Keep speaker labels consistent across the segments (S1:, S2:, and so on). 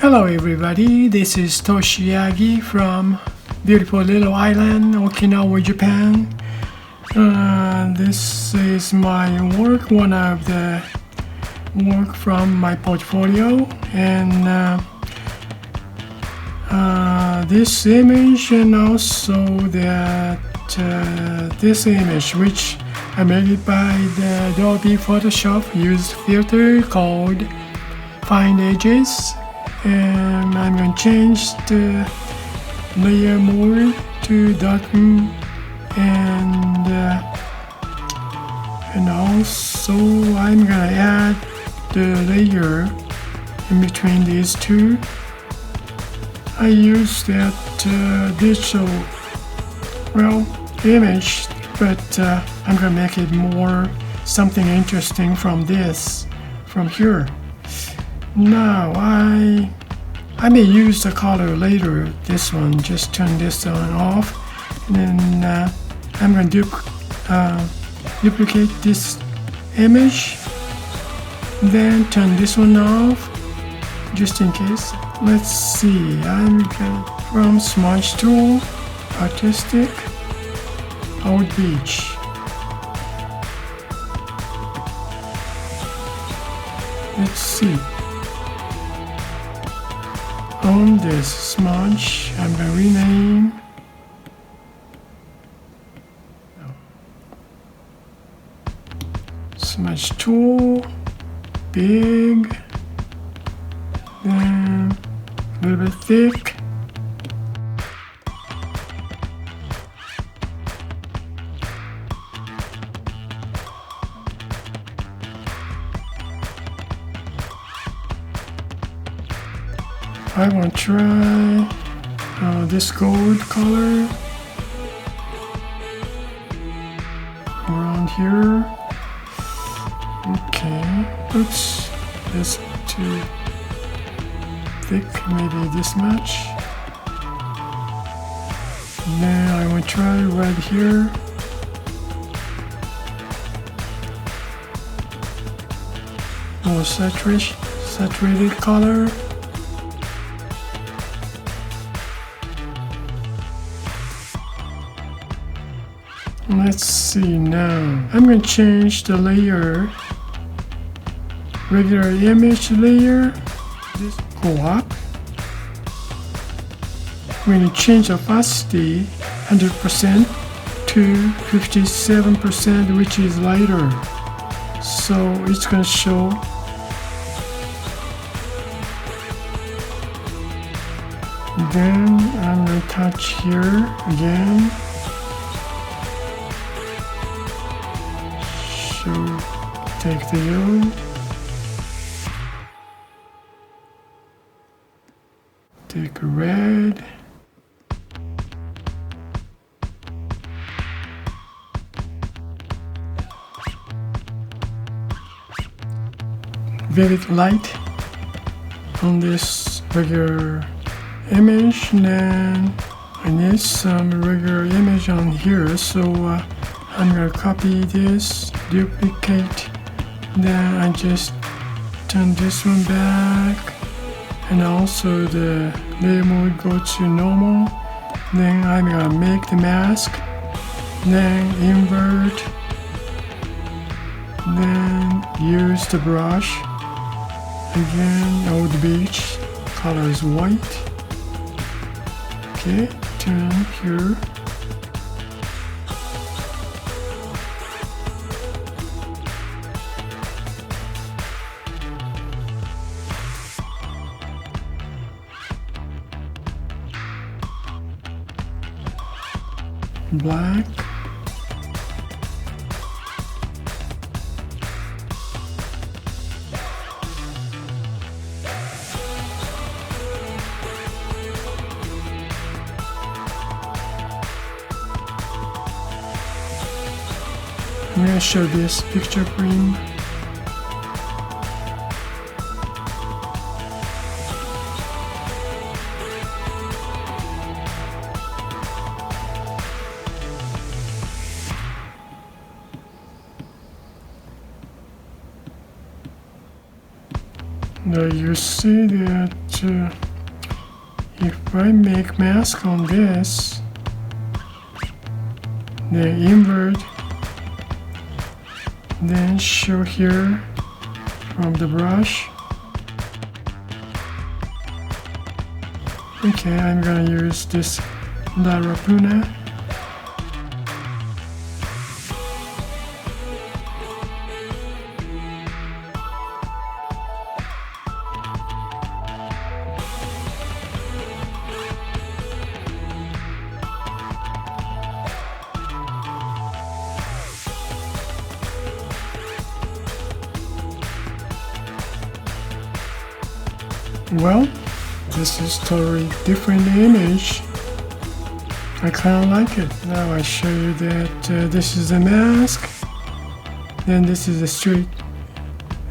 S1: Hello everybody, this is Toshi Yagi from beautiful little island, Okinawa, Japan. This is my work, one of the work from my portfolio, and this image, and also this image which I made it by the Adobe Photoshop used filter called Find Edges. And I'm going to change the layer mode to darken, and also I'm going to add the layer in between these two. I use that digital image, but I'm going to make it more something interesting from here. Now I may use the color later. This one, just turn this on off, and then I'm going to duplicate this image, then turn this one off just in case. Let's see, I'm going from Smudge Tool, Artistic, Out Beach. Let's see. On this smudge, I'm going to rename Smudge Tool, big, then a little bit thick. I want to try this gold color around here. Okay, oops, that's too thick, maybe this much. Then I want to try right here. More saturated color. Let's see now. I'm going to change the layer. Regular image layer. Just go up. We're going to change the opacity 100% to 57%, which is lighter. So it's going to show. Then I'm going to touch here again. Take the yellow, take a red, very light on this regular image, and then I need some regular image on here, so I'm going to copy this, duplicate, then I just turn this one back, and also the layer mode go to normal. Then I'm going to make the mask, then invert, then use the brush, again Old Beach, color is white. Okay, turn here. Black, I'm going to show this picture frame. Now you see that if I make mask on this, then invert, then show here from the brush. Okay, I'm gonna use this La Rapuna. Well, this is totally different image. I kind of like it. Now I show you that this is a mask, then this is a straight,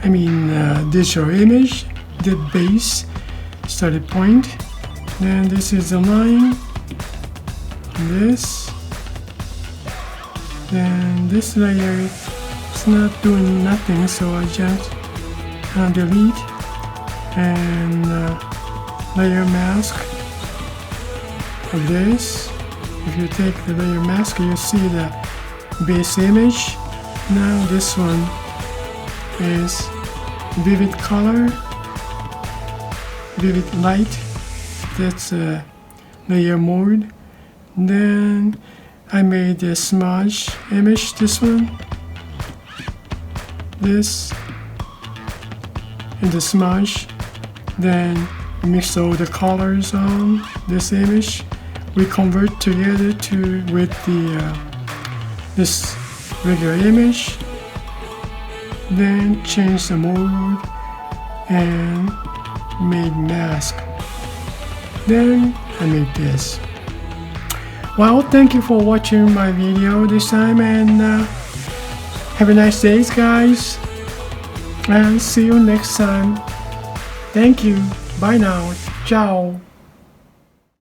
S1: digital image, the base, starting point, then this is a line, this, then this layer is not doing nothing, so I just delete and layer mask of this. If you take the layer mask, you see the base image. Now this one is vivid color, vivid light. That's a layer mode. Then I made the smudge image, this one, this, and the smudge. Then mix all the colors on this image. We convert together with the this regular image. Then change the mode and made mask. Then I made this. Well, thank you for watching my video this time, and have a nice day, guys, and see you next time. Thank you. Bye now. Ciao.